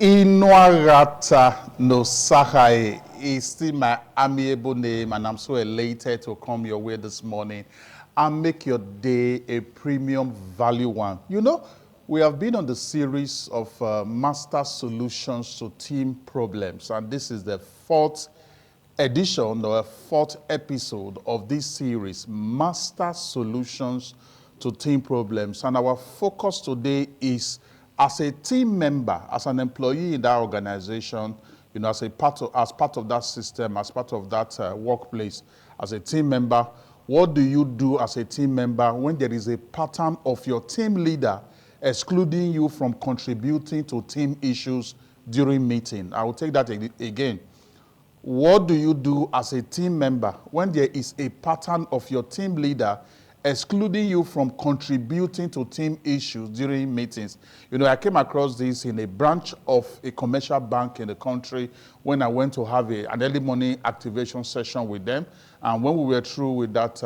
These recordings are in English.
Inuarata no Sahai is still my amiable name, and I'm so elated to come your way this morning and make your day a premium value one. You know, we have been on the series of master solutions to team problems, and this is the fourth edition or fourth episode of this series, Master Solutions to Team Problems. And our focus today is as a team member, as an employee in that organization, you know, as part of that system, as part of that workplace, as a team member, what do you do as a team member when there is a pattern of your team leader excluding you from contributing to team issues during meeting? I will take that again. What do you do as a team member when there is a pattern of your team leader excluding you from contributing to team issues during meetings? You know, I came across this in a branch of a commercial bank in the country when I went to have an early morning activation session with them. And when we were through with that,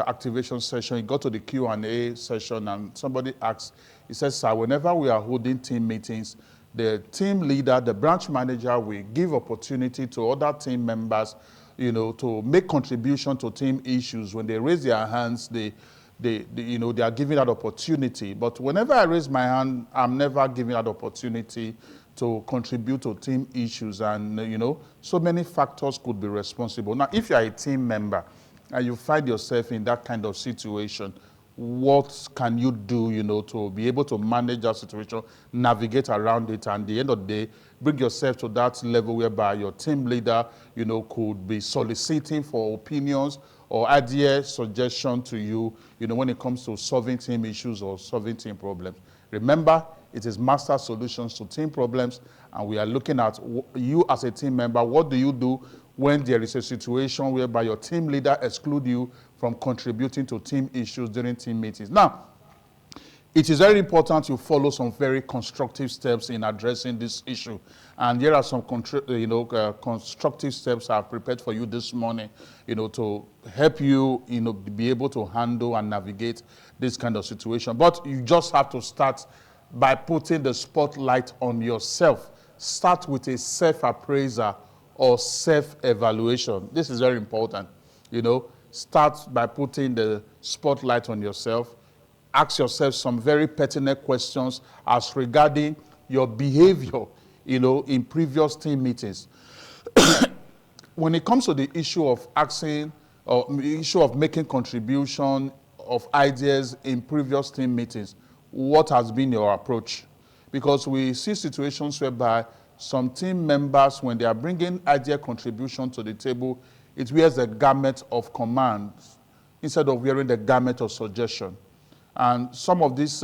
activation session, it got to the Q&A session, and somebody asked, he says, "Sir, whenever we are holding team meetings, the team leader, the branch manager, will give opportunity to other team members, you know, to make contribution to team issues. When they raise their hands, they are giving that opportunity. But whenever I raise my hand, I'm never giving that opportunity to contribute to team issues. And, you know, so many factors could be responsible." Now, if you are a team member and you find yourself in that kind of situation, what can you do, you know, to be able to manage that situation, navigate around it, and at the end of the day, bring yourself to that level whereby your team leader, you know, could be soliciting for opinions or ideas, suggestion to you, you know, when it comes to solving team issues or solving team problems. Remember, it is Master Solutions to Team Problems, and we are looking at you as a team member. What do you do when there is a situation whereby your team leader excludes you from contributing to team issues during team meetings? Now, it is very important you follow some very constructive steps in addressing this issue. And here are some constructive steps I've prepared for you this morning, you know, to help you, you know, be able to handle and navigate this kind of situation. But you just have to start by putting the spotlight on yourself. Start with a self-appraisal or self-evaluation. This is very important. You know, start by putting the spotlight on yourself. Ask yourself some very pertinent questions as regarding your behavior, you know, in previous team meetings. When it comes to the issue of asking or issue of making contribution of ideas in previous team meetings, what has been your approach? Because we see situations whereby some team members, when they are bringing idea contribution to the table, it wears the garment of command instead of wearing the garment of suggestion. And some of these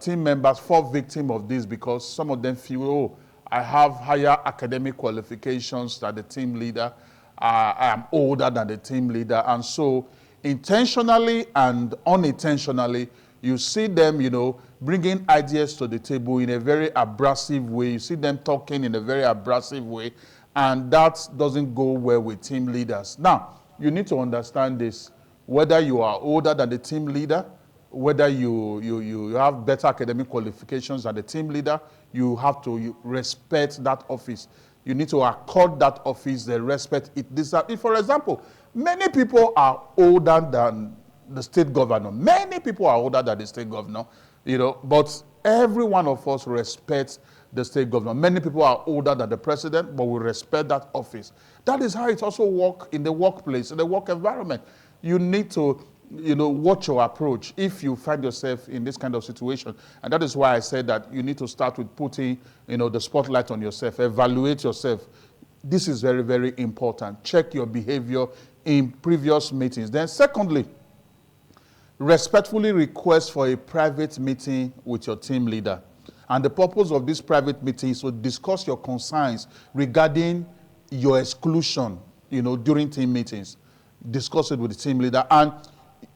team members fall victim of this because some of them feel, oh, I have higher academic qualifications than the team leader. I am older than the team leader. And so intentionally and unintentionally, you see them, you know, bringing ideas to the table in a very abrasive way. You see them talking in a very abrasive way, and that doesn't go well with team leaders. Now, you need to understand this. Whether you are older than the team leader, whether you have better academic qualifications than the team leader, you have to respect that office. You need to accord that office the respect it deserves. If, for example, many people are older than the state governor. Many people are older than the state governor, you know, but every one of us respects the state governor. Many people are older than the president, but we respect that office. That is how it also works in the workplace, in the work environment. You need to, you know, watch your approach if you find yourself in this kind of situation. And that is why I said that you need to start with putting, you know, the spotlight on yourself, evaluate yourself. This is very, very important. Check your behavior in previous meetings. Then secondly, respectfully request for a private meeting with your team leader. And the purpose of this private meeting is to discuss your concerns regarding your exclusion, you know, during team meetings. Discuss it with the team leader. And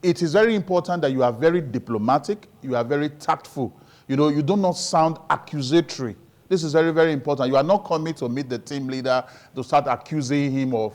it is very important that you are very diplomatic, you are very tactful. You know, you do not sound accusatory. This is very, very important. You are not coming to meet the team leader to start accusing him or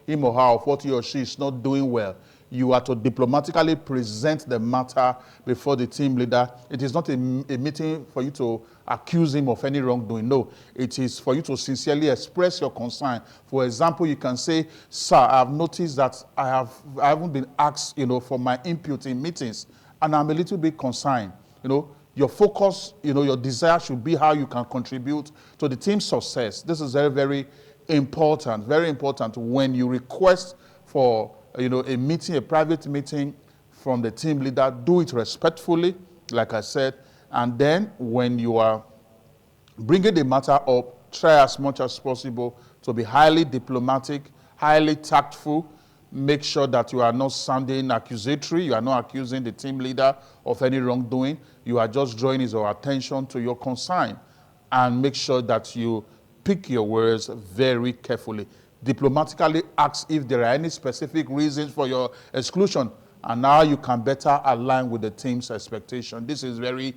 her of what he or she is not doing well. you are to diplomatically present the matter before the team leader. It is not a meeting for you to accuse him of any wrongdoing. No, it is for you to sincerely express your concern. For example, you can say, sir, I've noticed that I haven't been asked, for my input in meetings, and I'm a little bit concerned. Your focus, your desire should be how you can contribute to the team's success. This is very, very important when you request for, a meeting, a private meeting from the team leader. Do it respectfully, like I said, and then when you are bringing the matter up, try as much as possible to be highly diplomatic, highly tactful. Make sure that you are not sounding accusatory. You are not accusing the team leader of any wrongdoing. You are just drawing his or her attention to your concern. And make sure that you pick your words very carefully. Diplomatically ask if there are any specific reasons for your exclusion, and now you can better align with the team's expectation. This is very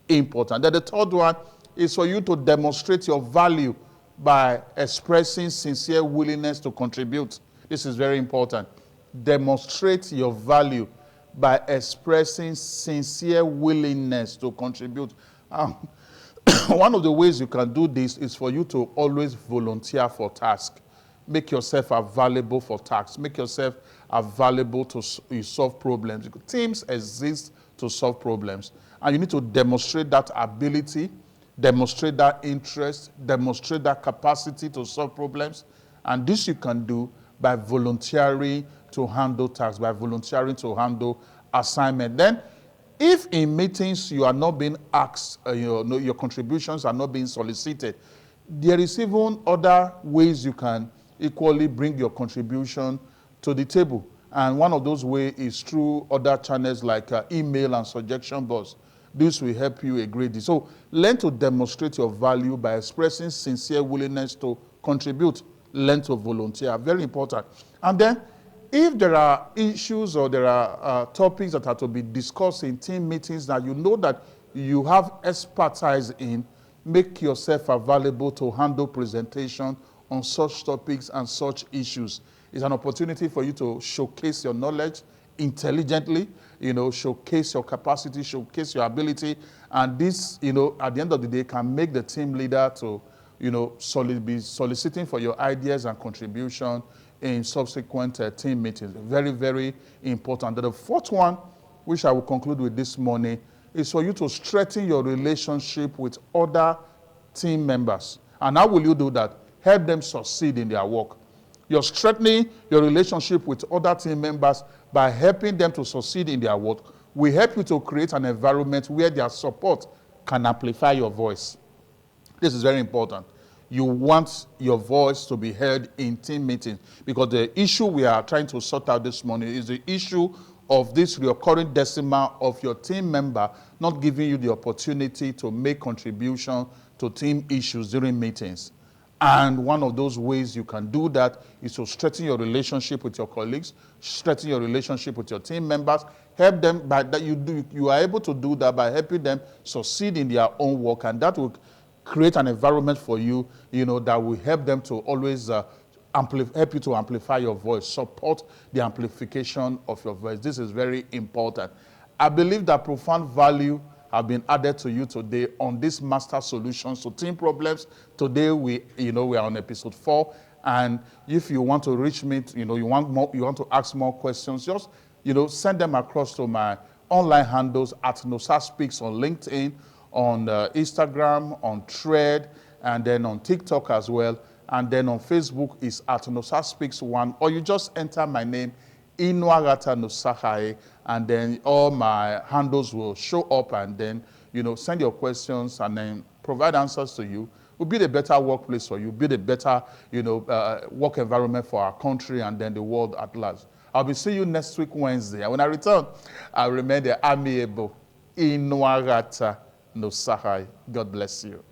important. Then the third one is for you to demonstrate your value by expressing sincere willingness to contribute. This is very important. Demonstrate your value by expressing sincere willingness to contribute. One of the ways you can do this is for you to always volunteer for tasks. Make yourself available for tasks. Make yourself available to solve problems. Teams exist to solve problems. And you need to demonstrate that ability, demonstrate that interest, demonstrate that capacity to solve problems. And this you can do by volunteering to handle tasks, by volunteering to handle assignment. Then, if in meetings you are not being asked, your contributions are not being solicited, there is even other ways you can equally bring your contribution to the table. And one of those ways is through other channels like email and suggestion box. This will help you a great deal. So learn to demonstrate your value by expressing sincere willingness to contribute. Learn to volunteer. Very important. And then, if there are issues or there are topics that are to be discussed in team meetings that you know that you have expertise in, make yourself available to handle presentation on such topics and such issues. It's an opportunity for you to showcase your knowledge intelligently, showcase your capacity, showcase your ability, and this, at the end of the day, can make the team leader to, be soliciting for your ideas and contribution in subsequent team meetings. Very, very important. The fourth one, which I will conclude with this morning, is for you to strengthen your relationship with other team members. And how will you do that? Help them succeed in their work. You're strengthening your relationship with other team members by helping them to succeed in their work. We help you to create an environment where their support can amplify your voice. This is very important. You want your voice to be heard in team meetings, because the issue we are trying to sort out this morning is the issue of this recurring decimal of your team member not giving you the opportunity to make contribution to team issues during meetings. And one of those ways you can do that is to strengthen your relationship with your colleagues, strengthen your relationship with your team members, help them by that you are able to do that by helping them succeed in their own work, and that will create an environment for you, that will help them to always help you to amplify your voice, support the amplification of your voice. This is very important. I believe that profound value have been added to you today on this master solutions to team problems. Today we are on episode 4, and if you want to reach me, you want to ask more questions, just send them across to my online handles at Nosa Speaks on LinkedIn, on Instagram, on Thread, and then on TikTok as well. And then on Facebook is at Nosa Speaks 1, or you just enter my name, Inuagata Nosahai, and then all my handles will show up, and then, send your questions and then provide answers to you. We'll build a better workplace for you, build a better, work environment for our country and then the world at large. I'll be seeing you next week, Wednesday. And when I return, I'll remain the amiable Inuagata Nosahai. God bless you.